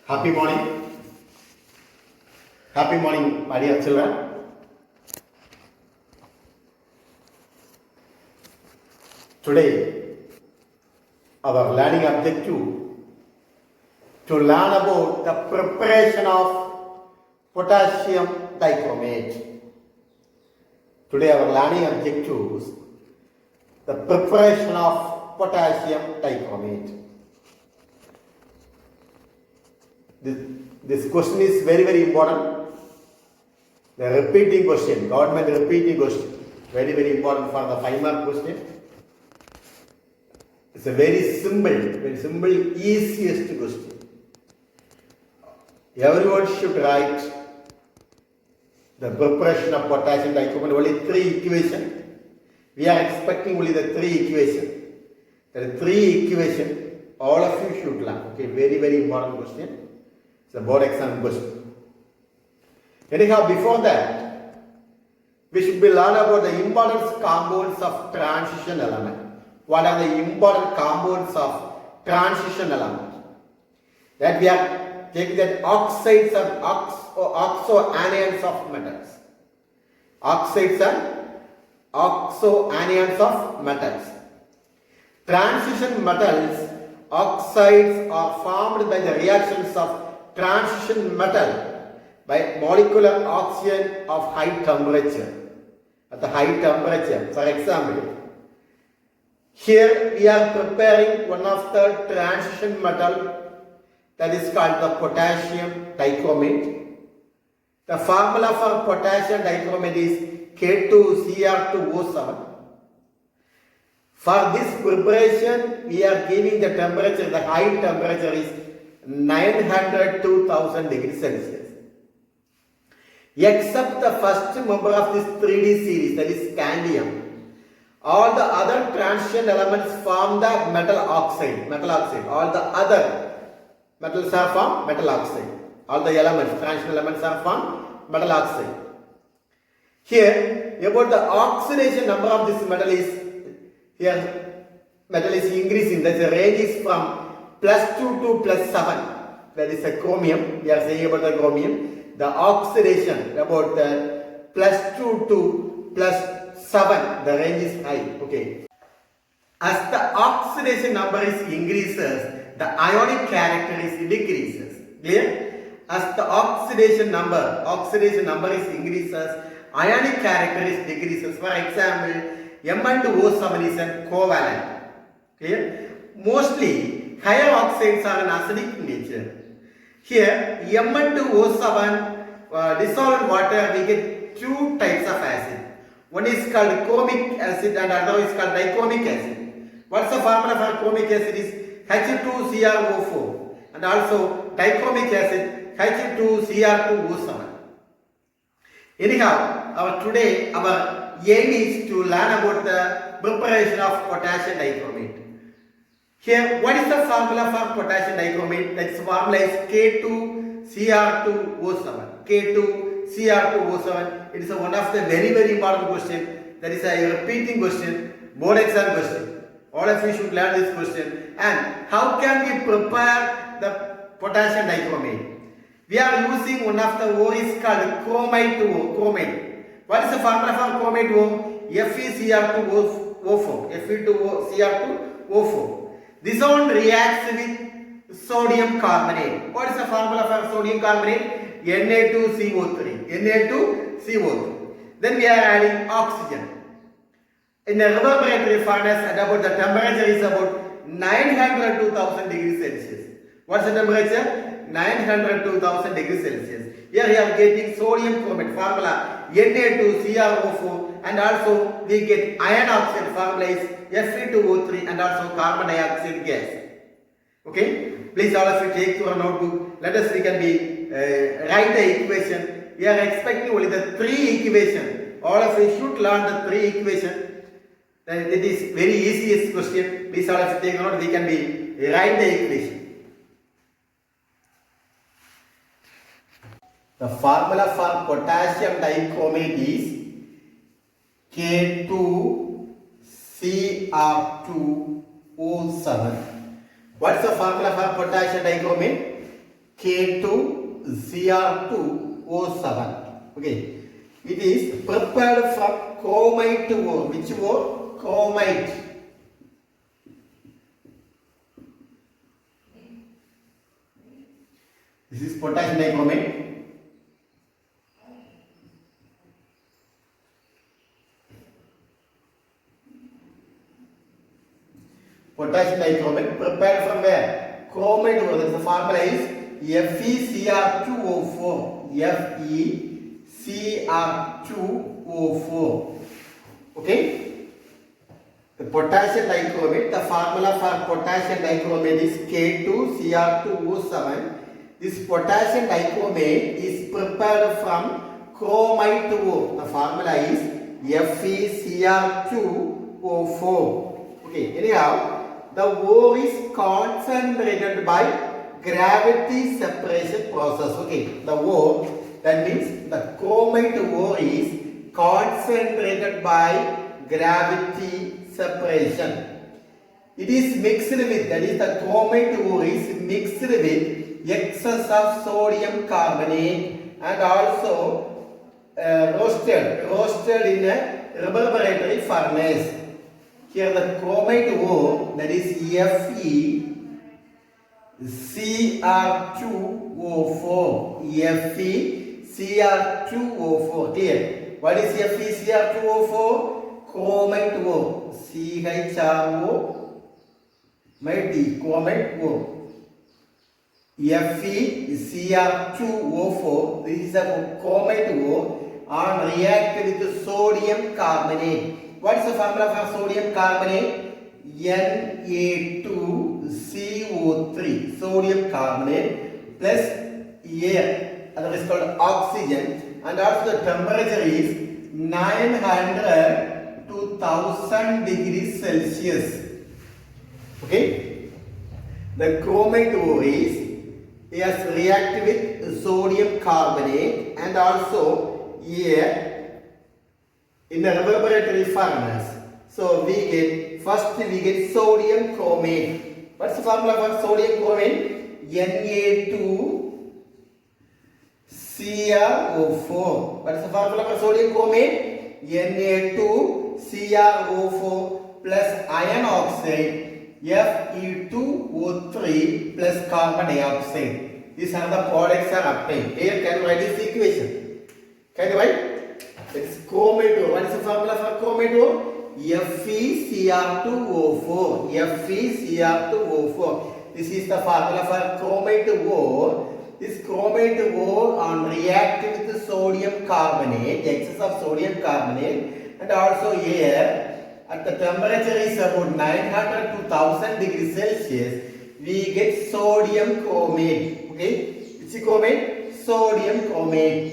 Happy morning. Happy morning, my dear children. Today, our learning objective to learn about the preparation of potassium dichromate. Today, our learning objective is the preparation of potassium dichromate. This question is very important. The repeating question, government repeating question, very important for the 5-mark question. It's a very simple, easiest question. Everyone should write the preparation of potassium dichromate. Only 3 equations. We are expecting only the 3 equations. There are 3 equations. All of you should learn. Okay, very important question. It's a board exam question. Anyhow, before that, we should be learn about the important compounds of transition element. What are the important compounds of transition element? That we are taking that oxides and oxoanions of metals. Oxides and oxoanions of metals. Transition metals, oxides are formed by the reactions of transition metal by molecular oxygen of high temperature. At the high temperature, for example, here we are preparing one of the transition metal that is called the potassium dichromate. The formula for potassium dichromate is K2Cr2O7. For this preparation, we are giving the temperature, the high temperature is 900 to 1000 degrees Celsius. Except the first member of this 3D series, that is scandium, all the other transition elements form the metal oxide. All the other metals are formed metal oxide. All the elements, transition elements are formed metal oxide. Here, about the oxidation number of this metal is, here metal is increasing. The range is from +2 to +7. That is a chromium. We are saying about the chromium. The oxidation about the +2 to +7. The range is high. Okay. As the oxidation number is increases, the ionic character is decreases. Clear? As the oxidation number is increases, ionic character is decreases. For example, Mn2O7 is a covalent. Clear? Mostly higher oxides are an acidic nature. Here Mn2O7 dissolved in water, we get 2 types of acid. One is called chromic acid and another is called dichromic acid. What's the formula for chromic acid is H2Cr4 and also dichromic acid H2Cr2O7. Anyhow, today our aim is to learn about the preparation of potassium dichromate. Here, what is the formula for potassium dichromate? That formula is K2Cr2O7. K2Cr2O7. It is one of the very important question. That is a repeating question, board exam question. All of you should learn this question. And how can we prepare the potassium dichromate? We are using one of the ore is called chromate. What is the formula for chromate ore? FeCr2O4. Fe2Cr2O4. This one reacts with sodium carbonate. What is the formula for sodium carbonate? Na2CO3. Na2CO3. Then we are adding oxygen. In a reverberatory furnace, and about the temperature is about 900 to 1000 degrees Celsius. What's the temperature? 900 to 1000 degrees Celsius. Here we are getting sodium chromate formula Na2CrO4, and also we get iron oxide formula is Fe2O3 and also carbon dioxide gas. Okay, please all of you take your notebook. Let us we can be write the equation. We are expecting only the 3 equation. All of you should learn the 3 equation. It is very easiest question. Please all of you take note. We can be write the equation. The formula for potassium dichromate is K2Cr2O7. What's the formula for potassium dichromate? K2Cr2O7. Okay. It is prepared from chromate ore. Which ore? Chromate. This is potassium dichromate. Potassium dichromate prepared from where? Chromate ore. The formula is FeCr2O4. FeCr2O4. Okay. The potassium dichromate. The formula for potassium dichromate is K2Cr2O7. This potassium dichromate is prepared from chromate ore. The formula is FeCr2O4. Okay. Anyhow, the ore is concentrated by gravity separation process. Okay, the ore, that means the chromate ore is concentrated by gravity separation. It is mixed with, that is the chromate ore is mixed with excess of sodium carbonate and also roasted in a reverberatory furnace. Here the chromate ore, that is FeCr2O4. FeCr2O4. Clear? What is FeCr2O4? Chromate ore. CHRO might be chromate ore. FeCr2O4. This is a chromate ore and react with sodium carbonate. What is the formula for sodium carbonate? Na2CO3. Sodium carbonate plus air, that is called oxygen, and also the temperature is 900 to 1000 degrees Celsius. Okay. The chromate ore is react with sodium carbonate and also air in a reverberatory furnace. So we get sodium chromate. What's the formula for sodium chromate? Na2CrO4. What's the formula for sodium chromate? Na2CrO4 plus iron oxide Fe2O3 plus carbon dioxide. These are the products are obtained. Here can you write this equation? Can you write? It's chromate ore. What is the formula for chromate ore? FeCr2O4. FeCr2O4. This is the formula for chromate ore. This chromate ore react with the sodium carbonate, excess of sodium carbonate, and also air. At the temperature is about 900 to 1000 degrees Celsius. We get sodium chromate. Okay, which chromate? Sodium chromate.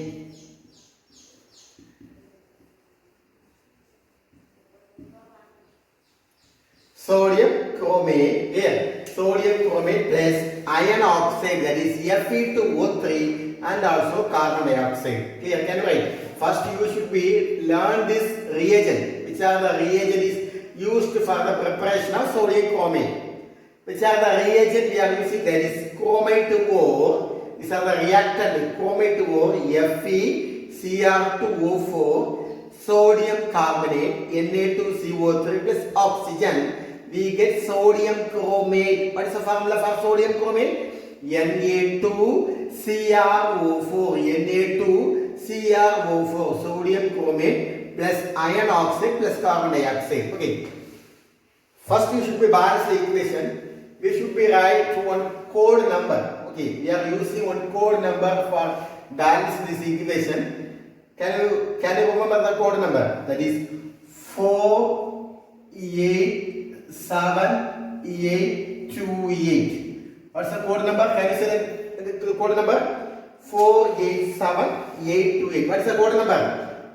Sodium chromate, here sodium chromate plus iron oxide, that is Fe2O3 and also carbon dioxide. Clear? Can you write? First you should learn this reagent. Which are the reagent is used for the preparation of sodium chromate. Which are the reagent we are using? That is chromate ore. These are the reactant chromate ore FeCr2O4, sodium carbonate Na2CO3 plus oxygen. We get sodium chromate. What is the formula for sodium chromate? Na2CrO4. Na2CrO4. Sodium chromate plus iron oxide plus carbon dioxide. Okay. First you should balance the equation. We should write one code number. Okay. We are using one code number for balance this equation. Can you remember the code number? That is 4878828. What's the code number? Can you say the code number? 487828. What is the code number?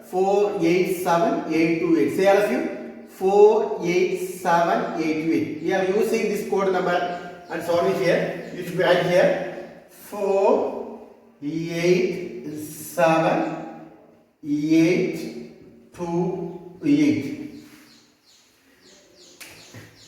487828. Say all of you. 487828. We are using this code number and solve it here. You should write here 4878828.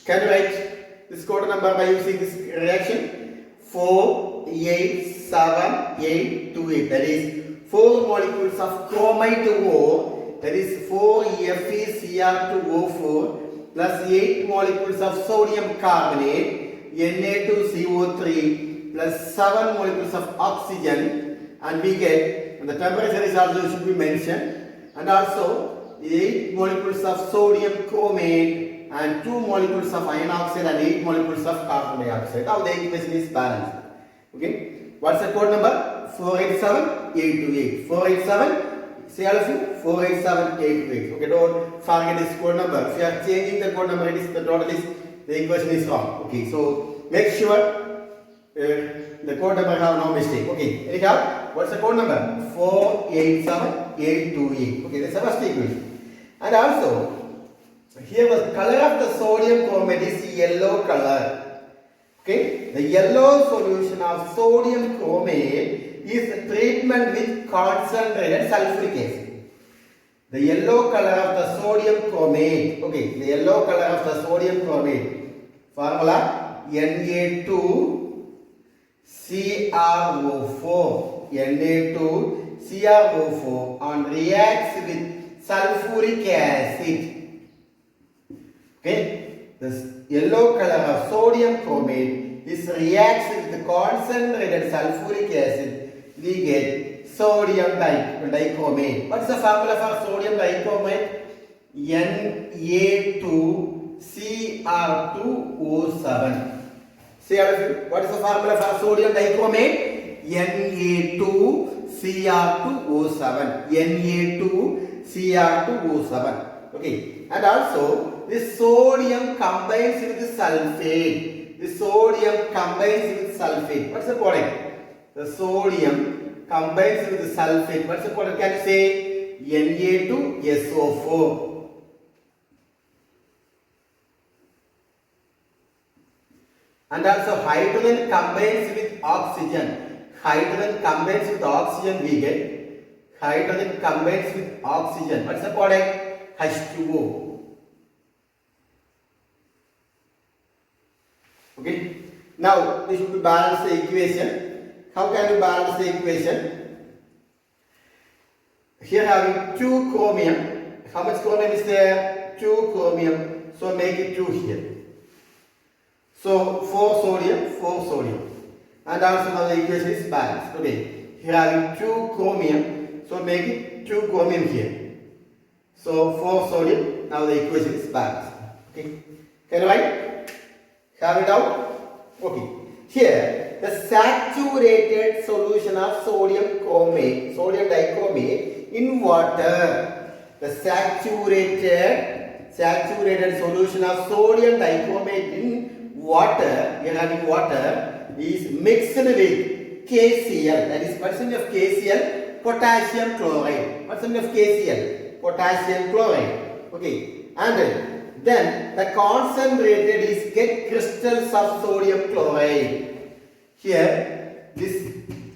Can you write this code number by using this reaction? 4878828. 8, 7, 8, 2, 8. That is 4 molecules of chromate ore. That is 4 FeCr2O4 plus 8 molecules of sodium carbonate Na2CO3 plus 7 molecules of oxygen, and we get, and the temperature is also should be mentioned, and also 8 molecules of sodium chromate and 2 molecules of iron oxide and 8 molecules of carbon dioxide. Now the equation is balanced. Okay, what's the code number? 487828. 487. Say all of you, 487828. Okay, don't forget this code number. If you are changing the code number, it is the total is the equation is wrong. Okay, so make sure the code number have no mistake. Okay, anyhow, what's the code number? 487828. Okay, that's the first equation. And also, here the color of the sodium chromate is yellow color. Okay, the yellow solution of sodium chromate is the treatment with concentrated sulfuric acid. The yellow color of the sodium chromate. Okay, the yellow color of the sodium chromate. Formula Na2CrO4. Na2CrO4 and reacts with sulfuric acid. Okay, this yellow color of sodium chromate is reacts with the concentrated sulfuric acid. We get sodium dichromate. What's the formula for sodium dichromate? Na2CR2O7. Say what is the formula for sodium dichromate? Na2CR2O7. Na2CR2O7. Okay, and also this sodium combines with sulfate. This sodium combines with sulfate. What's the product? The sodium combines with the sulfate. What's the product? Can you say Na2SO4? And also hydrogen combines with oxygen. Hydrogen combines with oxygen. We get hydrogen combines with oxygen. What's the product? H2O. Okay. Now we should balance the equation. How can you balance the equation? Here having 2 chromium. How much chromium is there? 2 chromium. So make it 2 here. So 4 sodium, 4 sodium. And also now the equation is balanced. Okay. Here having 2 chromium. So make it 2 chromium here. So 4 sodium. Now the equation is balanced. Okay. Can you write? Have it out? Okay. Here the saturated solution of sodium chromate, sodium dichromate in water. The saturated solution of sodium dichromate in water, we are having water, is mixed with KCl. That is percentage of KCl, potassium chloride. Percentage of KCl, potassium chloride. Okay, and then the concentrated is get crystals of sodium chloride. Here, this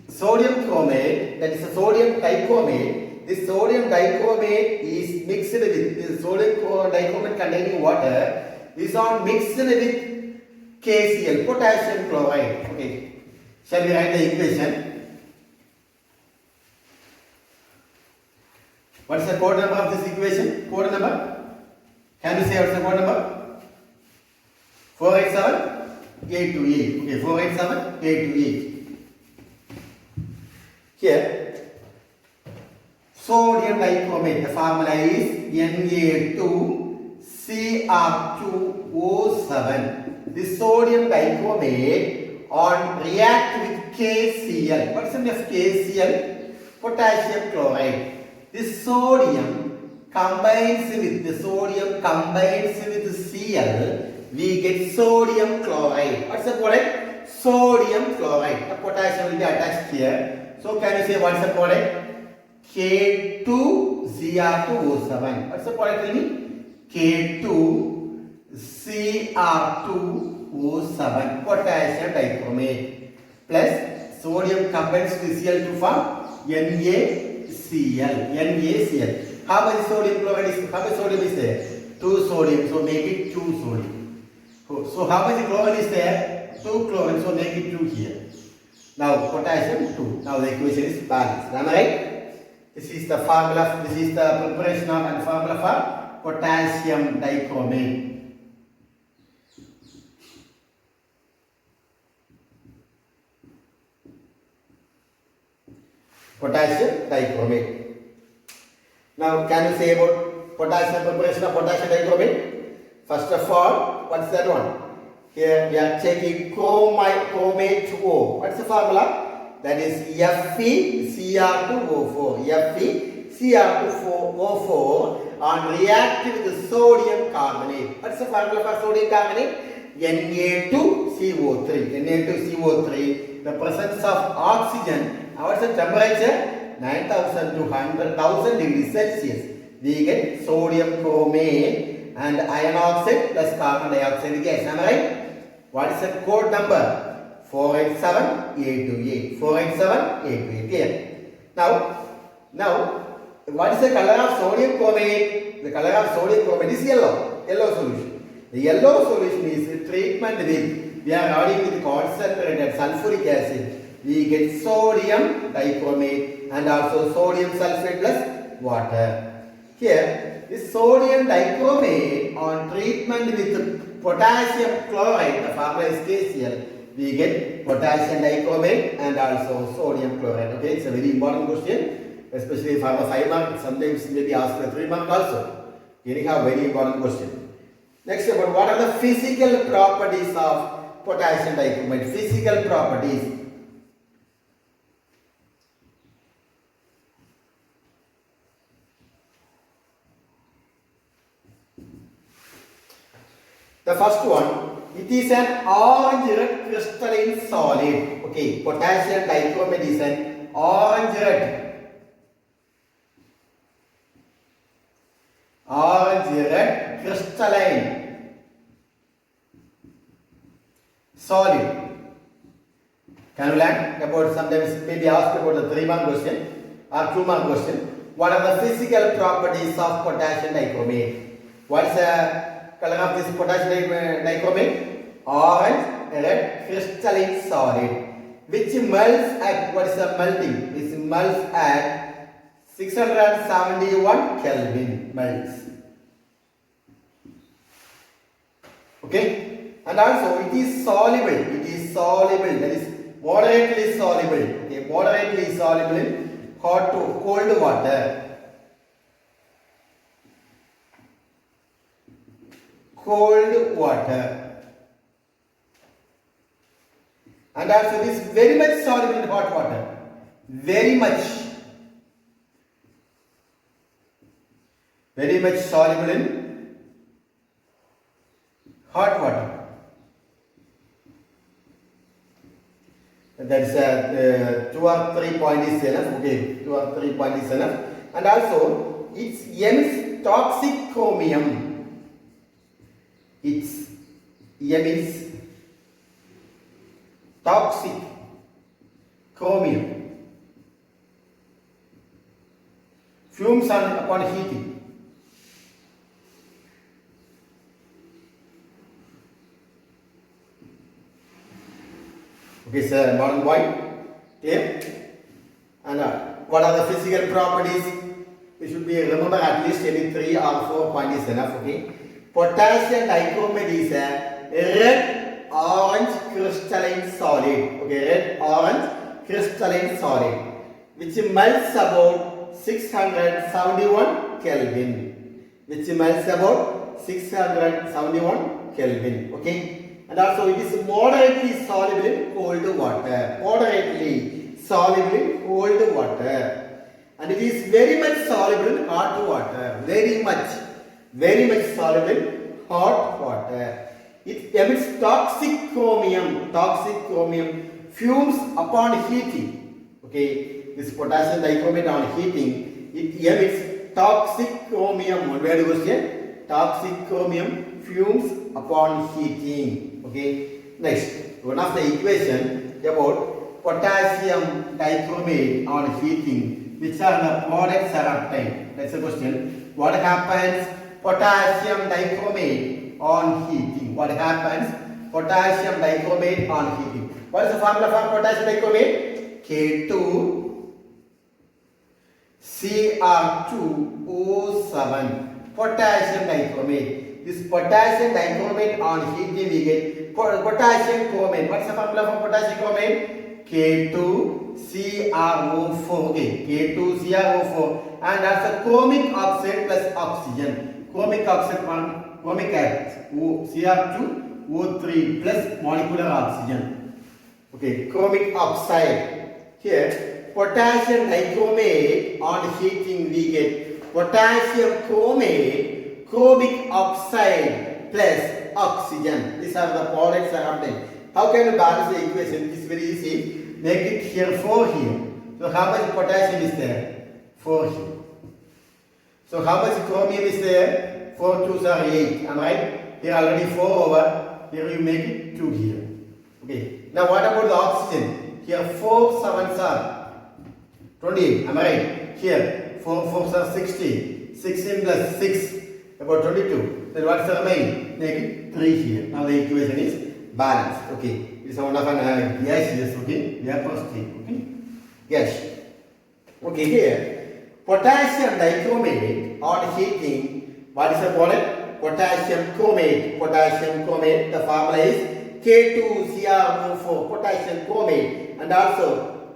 sodium chromate, that is a sodium dichromate. This sodium dichromate is mixed with the sodium dichromate containing water. This is mixed with KCl, potassium chloride. Okay, shall we write the equation? What is the code number of this equation? Code number? Can you say what's the code number? 487828. Okay, 487828. Here, sodium dichromate, the formula is Na2CR2O7. This sodium dichromate on react with KCl. What's the name of KCl? Potassium chloride. This sodium combines with Cl, we get sodium chloride. What's the product? Sodium chloride. The potassium will be attached here. So can you say what's the product? K2Cr2O7. What's the product? Tell me. K2Cr2O7, potassium dichromate, plus sodium combines with Cl to form NaCl. How much sodium chloride is? How much sodium is there? 2 sodium. So make it 2 sodium. So how much chlorine is there? 2 chlorine. So make it 2 here. Now potassium 2. Now the equation is balanced. Am I right? This is the formula. This is the preparation of and formula for potassium dichromate. Potassium dichromate. Now, can you say about potassium preparation of potassium dichromate? First of all, what's that one? Here we are taking chromate O. What's the formula? That is FeCr2O4. FeCr2O4 and react with the sodium carbonate. What's the formula for sodium carbonate? Na2CO3. Na2CO3. The presence of oxygen. What's the temperature? 9,000 to 100,000 degrees Celsius. We get sodium chromate and iron oxide plus carbon dioxide gas. Am I right? What is the code number? 487828. 487828. Here. Now, what is the color of sodium chromate? The color of sodium chromate is yellow. Yellow solution. The yellow solution is treatment with, we are adding with concentrated sulfuric acid. We get sodium dichromate and also sodium sulfate plus water. Here, this sodium dichromate on treatment with potassium chloride, the formula is KCl, we get potassium dichromate and also sodium chloride. Okay, it's a very important question, especially for a 5 mark. Sometimes maybe asked a 3 mark also. Anyhow, very important question. Next, about what are the physical properties of potassium dichromate? Physical properties. The first one, it is an orange red crystalline solid. Okay, potassium dichromate is an orange red crystalline solid. Can you learn about, sometimes maybe asked about the 3 mark question or 2 mark question. What are the physical properties of potassium dichromate? What is the color of this potassium dichromate? Orange red crystalline solid, which melts at, what is the melting? It melts at 671 Kelvin melts. Okay, and also it is soluble. It is soluble. That is moderately soluble. Okay, moderately soluble in hot to cold water. Cold water. And also it is very much soluble in hot water. Very much soluble in hot water. That is 2 or 3 points is enough. Okay, 2 or 3 points is enough. And also it emits toxic chromium. It emits toxic chromium. Fumes upon heating. Okay, sir, important point. Clear? And what are the physical properties? We should be remember at least any 3 or 4 points is enough. Okay. Potassium dichromate is a red orange crystalline solid. Okay, red orange crystalline solid, which melts about 671 Kelvin. Which melts about 671 Kelvin. Okay. And also it is moderately soluble in cold water. Moderately soluble in cold water. And it is very much soluble in hot water. Very much soluble in hot water. It emits toxic chromium. Fumes upon heating. Okay, this potassium dichromate on heating, it emits toxic chromium. One word question. Toxic chromium fumes upon heating. Okay. Next, one of the equation about potassium dichromate on heating, which are the products are obtained. That's the question. What happens? Potassium dichromate on heating. What happens? Potassium dichromate on heating. What is the formula for potassium dichromate? K2Cr2O7 potassium dichromate. This potassium dichromate on heating we get potassium chromate. What is the formula for potassium chromate? K2CrO4. Okay, K2CrO4 and that's a chromic oxide plus oxygen. Chromic oxide one, chromic acid Cr2O3 plus molecular oxygen. Okay, chromic oxide. Here, potassium dichromate on heating we get potassium chromate, chromic oxide plus oxygen. These are the products are obtained. How can you balance the equation? It is very easy. Make it here 4 here. So how much potassium is there? 4 here. So how much chromium is there? 4 2s are 8. Am I right? Here already 4 over. Here you make it 2 here. Okay. Now what about the oxygen? Here 4 7s are 28. Am I right? Here 4 4s are 16. 16 plus 6 about 22. Then what's the remaining? Make it 3 here. Now the equation is balanced. Okay. It's one of an gaseous. Okay. Vapor state. Okay. Gas. Okay. Here potassium dichromate on heating. What is the product? Potassium chromate. Potassium chromate. The formula is K2Cr4 potassium chromate and also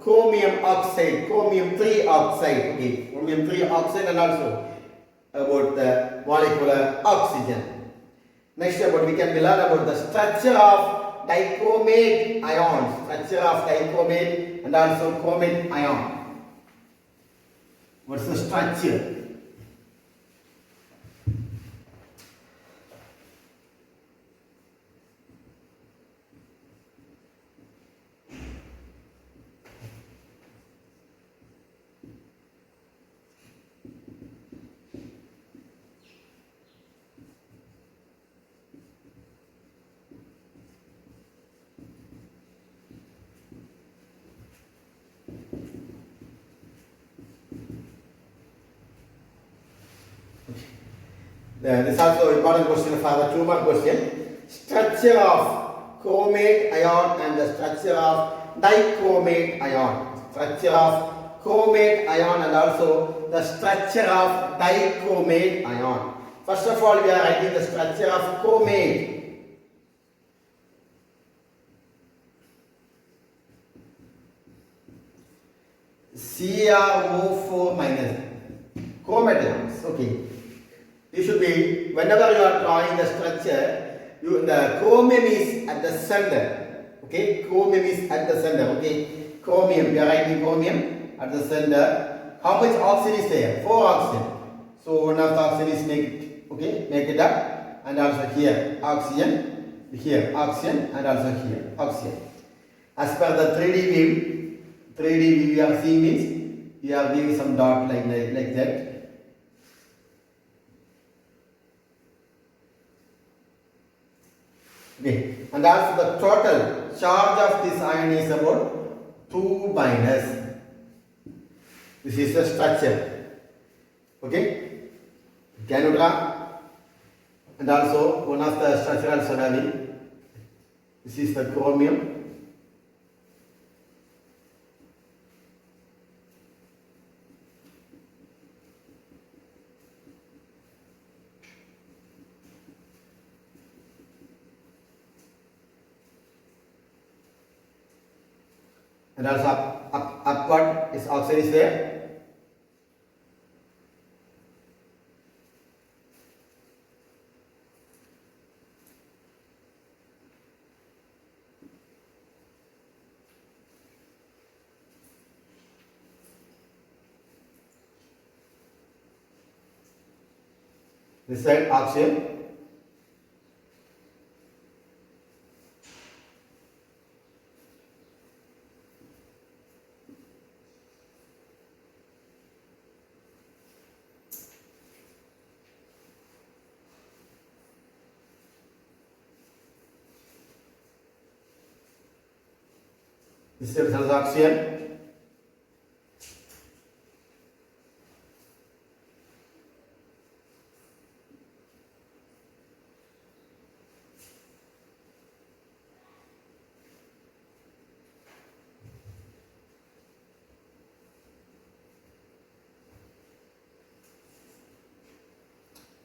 chromium oxide, chromium 3 oxide. Okay, chromium 3 oxide and also about the molecular oxygen. Next about we can learn about the structure of dichromate ions. Structure of dichromate and also chromate ion. What's the structure? This is also important question for the 2 mark question. Structure of chromate ion and the structure of dichromate ion. Structure of chromate ion and also the structure of dichromate ion. First of all, we are writing the structure of chromate. CrO4 minus chromate ions. Okay. You should be, whenever you are drawing the structure, the chromium is at the center. Okay, chromium is at the center. Okay, chromium, we are writing chromium at the center. How much oxygen is there? 4 oxygen. So one of the oxygen is make it, okay, make it up, and also here oxygen, here oxygen, and also here oxygen. As per the 3D view we are seeing means we are giving some dot like that. Okay, and also the total charge of this ion is about 2 minus. This is the structure. Okay, can you draw? And also one of the structure also having. This is the chromium. And also upward is oxygen is there. This side oxygen. This is oxygen.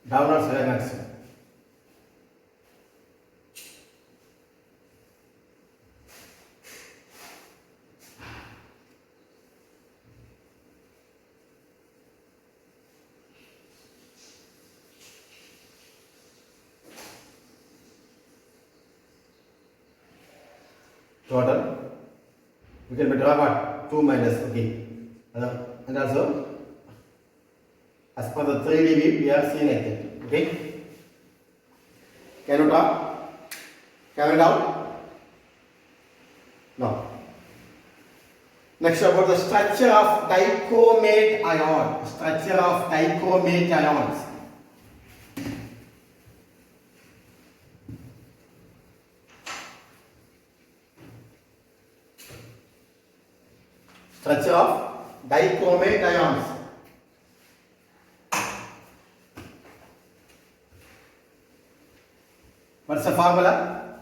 downward swelling action. Total, we can draw what? 2 minus, okay. And also, as per the 3D view, we are seeing like that, okay. Can you draw? Can you down? No. Next, about the structure of dichromate ion. Structure of dichromate ions. Structure of dichromate ions. What's the formula?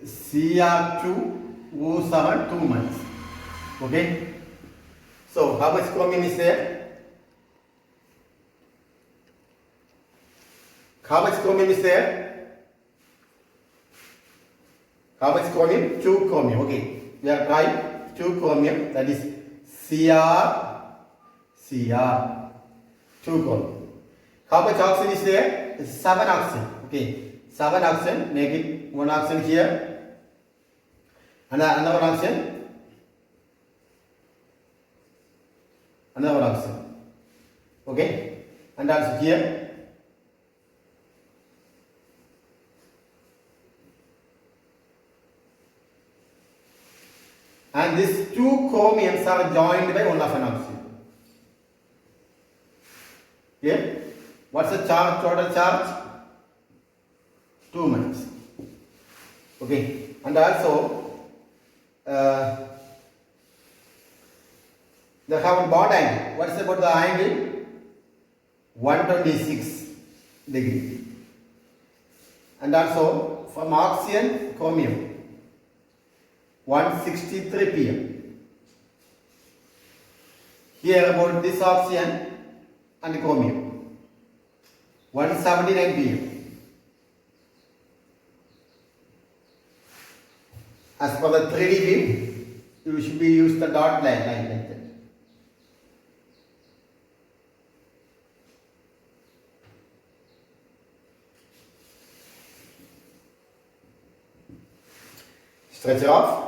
Cr2O7 2 months. Okay. So how much chromium is there? How much chromium is there? How much chromium? 2 chromium. Okay. We are trying 2 chromium, that is Cr 2 chromium. How much oxygen is there? 7 oxygen. Okay. 7 oxygen, make it 1 oxygen here. Another oxygen. Another oxygen. Okay. And also here. And these 2 chromiums are joined by 1 of an oxygen. Here, what's the charge, total charge? 2 minus. Okay, and also they have a bond angle. What's about the angle? 126 degree. And also from oxygen, chromium. 163 pm. Here about this oxygen and chromium. 179 pm. As for the 3D view, you should be use the dot line like that. Structure of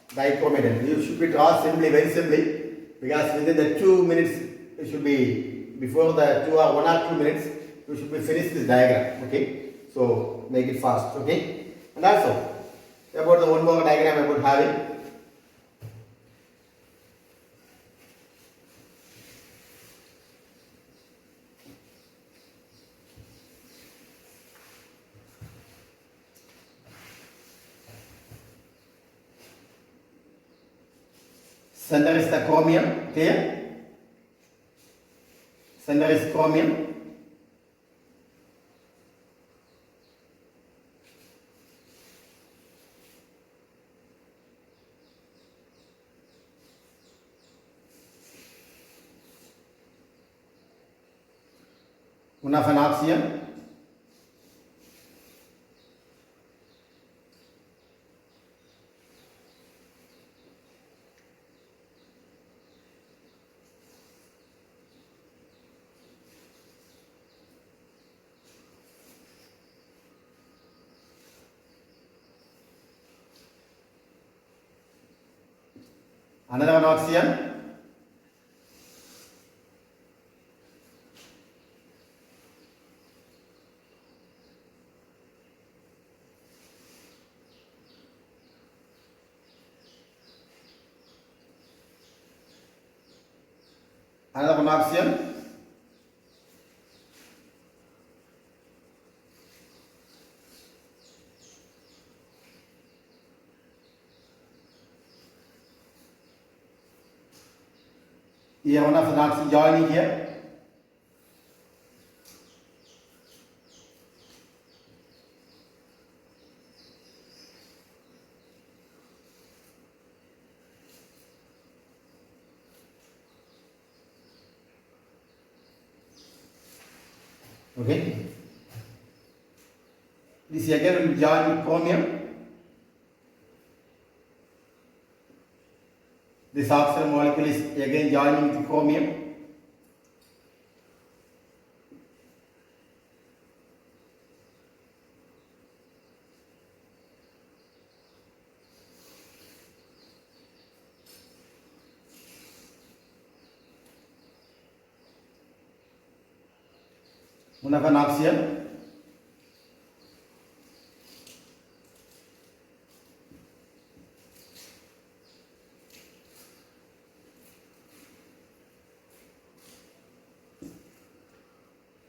dichromate. You should be draw simply, very simply, because within the 2 minutes, you should be, before the 2 or 1 or 2 minutes, you should be finished this diagram, okay? So, make it fast, okay? And also, about the one more diagram about having. Center is the chromium, clear? Center is chromium. One of an oxygen. Another one oxygen. Another one oxygen. Here one of an oxygen joining here. Okay. This again will join with chromium. This oxygen molecule is again joining with chromium. One of an oxygen.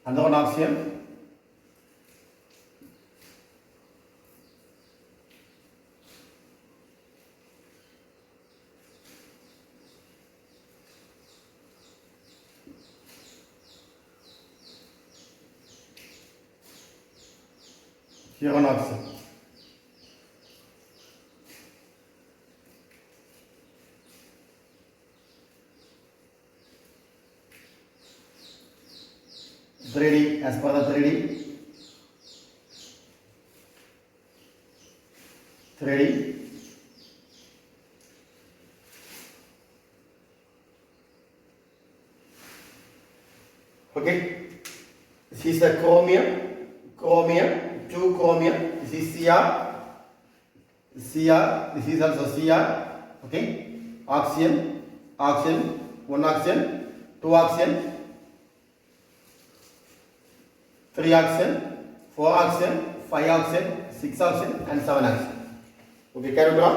Another one oxygen. Here one oxygen. As per the 3D. 3D. Okay. This is the chromium, 2 chromium. This is Cr. This is also Cr. Okay. Oxygen, 1 oxygen, 2 oxygen, 3 oxygen, 4 oxygen, 5 oxygen, 6 oxygen and 7 oxygen. Okay, can you draw?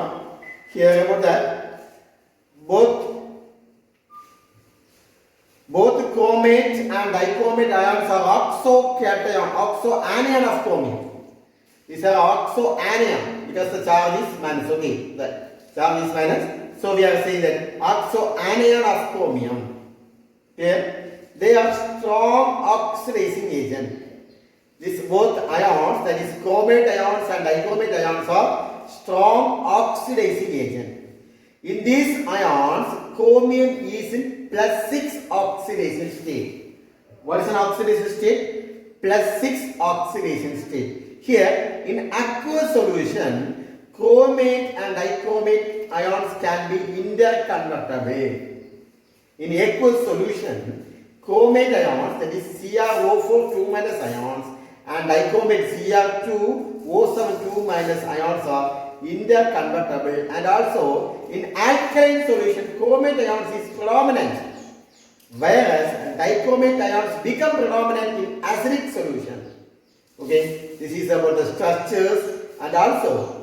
Here about that both chromate and dichromate ions are oxoanion of chromium. These are oxoanion because the charge is minus. Okay, the charge is minus. So we are saying that oxoanion of chromium. Here they are strong oxidizing agent. These both ions, that is chromate ions and dichromate ions, are strong oxidizing agent. In these ions, chromium is in +6 oxidation state. What is an oxidation state? +6 oxidation state. Here, in aqueous solution, chromate and dichromate ions can be interconvertible. In aqueous solution, chromate ions, that is CrO4 2- ions, and dichromate Cr2O7 2- ions are interconvertible. And also in alkaline solution, chromate ions is predominant, whereas dichromate ions become predominant in acidic solution. Okay, this is about the structures. And also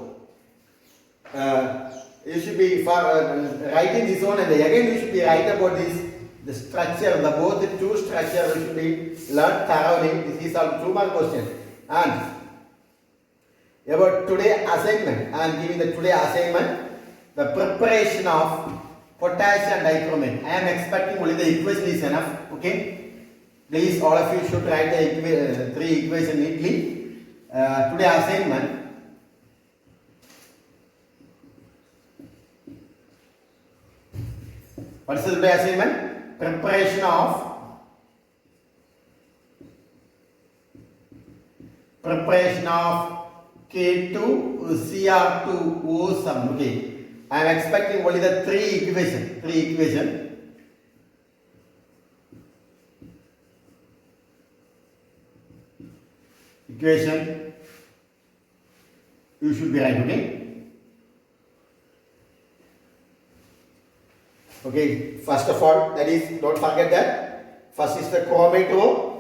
you should be writing this one, and again you should be write about this. The structure, both the two structures should be learned thoroughly. This is our 2-mark question. And about today assignment, I am giving the today assignment, the preparation of potassium dichromate. I am expecting only the equation is enough. Okay, please all of you should write the 3 equations neatly. Today assignment. What is the today assignment? Preparation of K2Cr2O7. Okay, I am expecting only the 3 equation. Equation you should be right. Okay, first of all, that is, don't forget that first is the chromate O.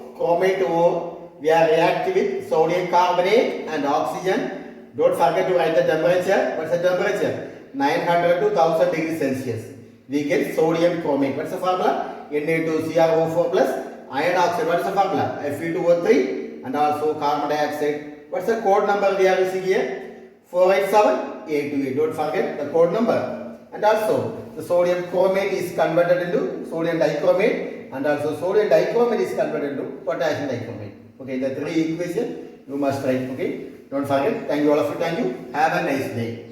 We are reacting with sodium carbonate and oxygen. Don't forget to write the temperature. What's the temperature? 900 to 1000 degrees Celsius. We get sodium chromate. What's the formula? Na2CrO4 plus iron oxide. What's the formula? Fe2O3 and also carbon dioxide. What's the code number we are using here? 487A28. Don't forget the code number. And also the sodium chromate is converted into sodium dichromate, and also sodium dichromate is converted into potassium dichromate. Okay, the 3 equations you must write. Okay, don't forget. Thank you all of you. Thank you. Have a nice day.